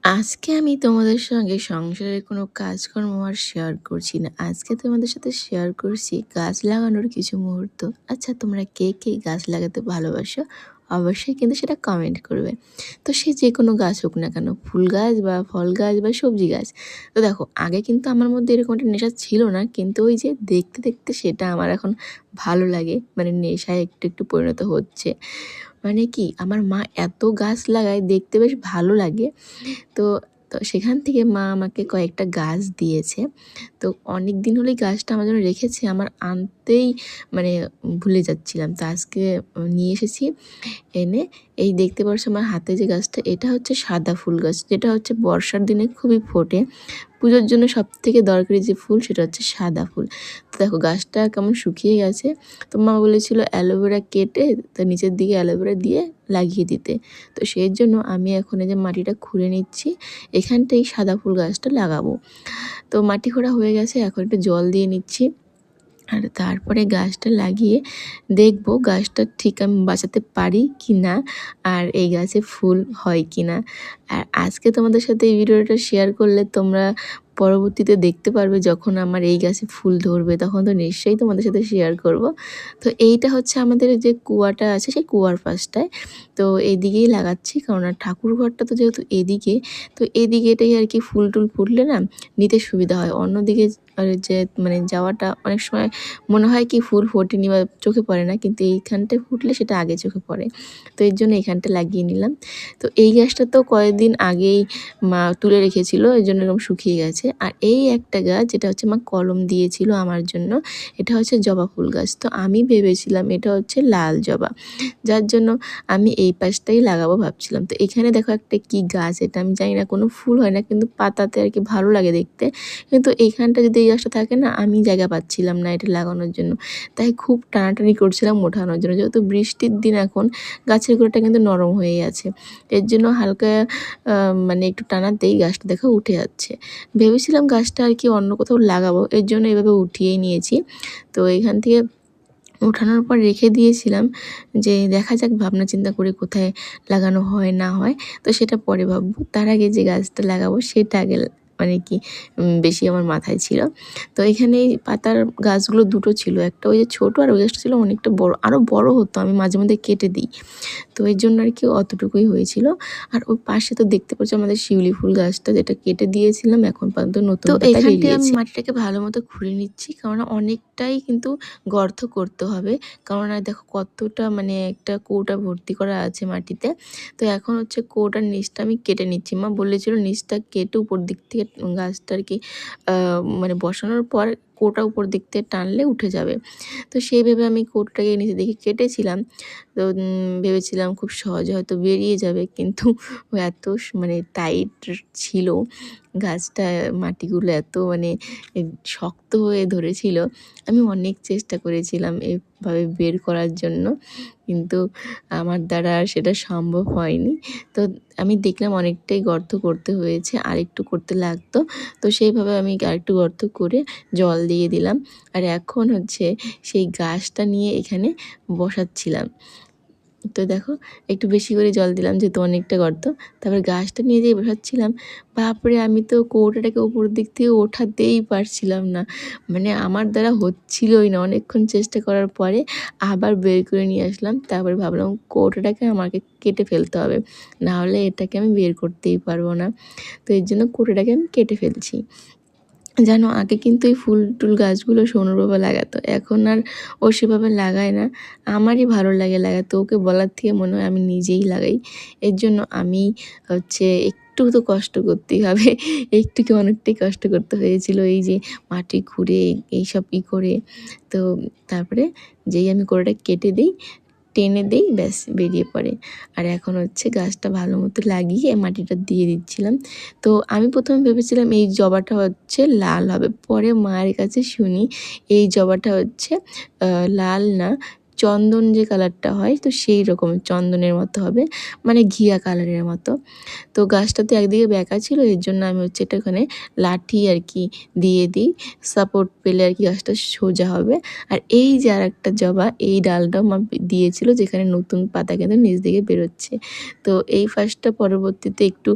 আজকে আমি তোমাদের সঙ্গে সংসারের কোনো কাজকর্ম আর শেয়ার করছি না। আজকে তোমাদের সাথে শেয়ার করছি গাছ লাগানোর কিছু মুহূর্ত। আচ্ছা, তোমরা কে, কে গাছ লাগাতে ভালোবাসো? অবশ্যই কিন্তু সেটা কমেন্ট করবে। তো সে যেকোনো গাছ হোক না কেন, ফুল গাছ বা ফল গাছ বা সবজি গাছ। তো দেখো, আগে কিন্তু আমার মধ্যে এরকম একটা নেশা ছিল না। কিন্তু ওই যে দেখতে, দেখতে সেটা আমার এখন ভালো লাগে। মানে নেশায় একটু, একটু পরিণত হচ্ছে। মানে কি, আমার মা এত গাছ লাগায়, দেখতে বেশ ভালো লাগে। তো তো সেখান থেকে মা আমাকে কয়েকটা গাছ দিয়েছে। তো অনেক দিন হলেই গাছটা আমার জন্য রেখেছে। আমার আনতেই মানে ভুলে যাচ্ছিলাম। তো আজকে নিয়ে এসেছি। এনে এই দেখতে পাচ্ছ আমার হাতে যে গাছটা, এটা হচ্ছে সাদা ফুল গাছ, যেটা হচ্ছে বর্ষার দিনে খুবই ফোটে। পুজোর জন্য সবথেকে দরকারি যে ফুল সেটা হচ্ছে সাদা ফুল। তো দেখো গাছটা কেমন শুকিয়ে গেছে। তো মা বলেছিল অ্যালোভেরা কেটে তার নিচের দিকে অ্যালোভেরা দিয়ে লাগিয়ে দিতে। তো সেই জন্য আমি এখন এই যে মাটিটা খুঁড়ে নিচ্ছি, এখানটাই সাদা ফুল গাছটা লাগাবো। তো মাটি খোঁড়া হয়ে গেছে, এখন একটু জল দিয়ে নিচ্ছি। আর তারপরে গাছটা লাগিয়ে দেখব গাছটা ঠিক আমি বাঁচাতে পারি কি না, আর এই গাছে ফুল হয় কি না। আর আজকে তোমাদের সাথে এই ভিডিওটা শেয়ার করলে তোমরা পরবর্তীতে দেখতে পারবে, যখন আমার এই গাছে ফুল ধরবে তখন তো নিশ্চয়ই তোমাদের সাথে শেয়ার করব। তো এইটা হচ্ছে আমাদের যে কুয়াটা আছে, সেই কুয়ার পাশটায়। তো এইদিকেই লাগাচ্ছি, কারণ আর ঠাকুর ঘরটা তো যেহেতু এদিকে, তো এদিকেটাই আর কি ফুল টুল ফুটলে না নিতে সুবিধা হয়। অন্যদিকে আর যে মানে যাওয়াটা অনেক সময় মনে হয় কি ফুল ফোটেনি বা চোখে পড়ে না, কিন্তু এইখানটায় ফুটলে সেটা আগে চোখে পড়ে। তো এর জন্য এইখানটা লাগিয়ে নিলাম। তো এই গাছটা তো কয়েকদিন আগেই মা তুলে রেখেছিল, এই জন্য এরকম শুকিয়ে গেছে। আর এই একটা গাছ যেটা হচ্ছে মা কলম দিয়েছিল আমার জন্য, এটা হচ্ছে জবা ফুল গাছ। তো আমি ভেবেছিলাম এটা হচ্ছে লাল জবা, যার জন্য আমি এই পাশটাই লাগাবো ভাবছিলাম। তো এখানে দেখো একটা কি গাছ, এটা আমি জানি না, কোনো ফুল হয় না কিন্তু পাতাতে আর কি ভালো লাগে দেখতে। কিন্তু এইখানটা যদি এই গাছটা থাকে না, আমি জায়গা পাচ্ছিলাম না এটা লাগানোর জন্য। তাই খুব টানাটানি করছিলাম ওঠানোর জন্য। যেহেতু বৃষ্টির দিন এখন, গাছের গোড়াটা কিন্তু নরম হয়ে আছে। এর জন্য হালকা মানে একটু টানাতেই গাছটা দেখো উঠে যাচ্ছে। ভেবেছিলাম গাছটা আর কি অন্য কোথাও লাগাবো, এর জন্য এভাবে উঠিয়েই নিয়েছি। তো এখান থেকে ওঠানোর পর রেখে দিয়েছিলাম যে দেখা যাক, ভাবনা চিন্তা করে কোথায় লাগানো হয় না হয়, তো সেটা পরে ভাববো। তার আগে যে গাছটা লাগাবো সেটা আগে মানে কি বেশি আমার মাথায় ছিল। তো এখানে এই পাতার গাছগুলো দুটো ছিল, একটা ওই যে ছোটো, আর ওই গাছটা ছিল অনেকটা বড়, আরও বড় হতো, আমি মাঝে মধ্যে কেটে দিই। তো এর জন্য আর কি অতটুকুই হয়েছিল। আর ওই পাশে তো দেখতে পাচ্ছ আমাদের শিউলি ফুল গাছটা, যেটা কেটে দিয়েছিলাম, এখন পর্যন্ত নতুন পাতা বেরিয়েছে। তো এখানটায় আমি মাটিটাকে ভালো মতো খুঁড়ে নিচ্ছি, কারণ অনেকটাই কিন্তু গর্ত করতে হবে। কারণ আর দেখো কতটা মানে একটা কৌটা ভর্তি করা আছে মাটিতে। তো এখন হচ্ছে কৌটার নিচটা আমি কেটে নিচ্ছি। মা বলেছিল নিচটা কেটে উপর দিক থেকে গাছটা আর কি মানে বসানোর পর কৌটা উপর দিক থেকে টানলে উঠে যাবে। তো সেই ভেবে আমি কৌটাটাকে নিচে দিকে কেটেছিলাম। তো ভেবেছিলাম খুব সহজে হয়তো বেরিয়ে যাবে, কিন্তু এত মানে টাইট ছিল গাছটা, মাটিগুলো এত মানে শক্ত হয়ে ধরেছিল। আমি অনেক চেষ্টা করেছিলাম এভাবে বের করার জন্য, কিন্তু আমার দ্বারা আর সেটা সম্ভব হয়নি। তো আমি দেখলাম অনেকটাই গর্ত করতে হয়েছে, আরেকটু করতে লাগতো। তো সেইভাবে আমি আরেকটু গর্ত করে জল দিয়ে দিলাম। আর এখন হচ্ছে সেই গাছটা নিয়ে এখানে বসাচ্ছিলাম। তো দেখো একটু বেশি করে জল দিলাম যেহেতু অনেকটা গর্ত। তারপর গাছটা নিয়ে যেয়ে বসাচ্ছিলাম, বাপরে আমি তো কৌটোটাকে উপর দিক থেকে ওঠাতেই পারছিলাম না। মানে আমার দ্বারা হচ্ছিলই না। অনেকক্ষণ চেষ্টা করার পরে আবার বের করে নিয়ে আসলাম। তারপরে ভাবলাম কৌটোটাকে আমাকে কেটে ফেলতে হবে, না হলে এটাকে আমি বের করতেই পারবো না। তো এর জন্য কৌটোটাকে আমি কেটে ফেলছি। জানো, আগে কিন্তু এই ফুল টুল গাছগুলো সোনুর বাবা লাগাতো, এখন আর ও সেভাবে লাগায় না। আমারই ভালো লাগে লাগাতে, ওকে বলার থেকে মনে হয় আমি নিজেই লাগাই। এর জন্য আমি হচ্ছে একটু তো কষ্ট করতেই হবে। একটু কি অনেকটাই কষ্ট করতে হয়েছিল, এই যে মাটি খুঁড়ে এইসব করে। তো তারপরে যেই আমি কোড়াটা কেটে দিই, টেনে দেই, ব্যাস বেরিয়ে পড়ে। আর এখন হচ্ছে গাছটা ভালো মতো লাগিয়ে মাটিটা দিয়ে দিচ্ছিলাম। তো আমি প্রথমে ভেবেছিলাম এই জবাটা হচ্ছে লাল হবে, পরে মায়ের কাছে শুনি এই জবাটা হচ্ছে লাল না, চন্দন যে কালারটা হয়, তো সেই রকম চন্দনের মতো হবে, মানে ঘিয়া কালারের মতো। তো গাছটাতে একদিকে বেঁকা ছিল, এর জন্য আমি হচ্ছে এটা ওখানে লাঠি আর কি দিয়ে দিই, সাপোর্ট পেলে আর কি গাছটা সোজা হবে। আর এই যে আর একটা জবা, এই ডালটাও মা দিয়েছিল, যেখানে নতুন পাতা কিন্তু নিচ দিকে বেরোচ্ছে। তো এই ফার্স্টটা পরবর্তীতে একটু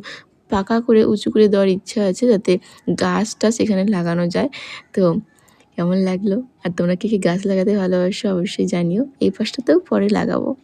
পাকা করে উঁচু করে দেওয়ার ইচ্ছা আছে, যাতে গাছটা সেখানে লাগানো যায়। তো কেমন লাগলো? আর তোমরা কে গাছ লাগাতে ভালোবাসো অবশ্যই জানিও। এই পাশটাতেও পরে লাগাবো।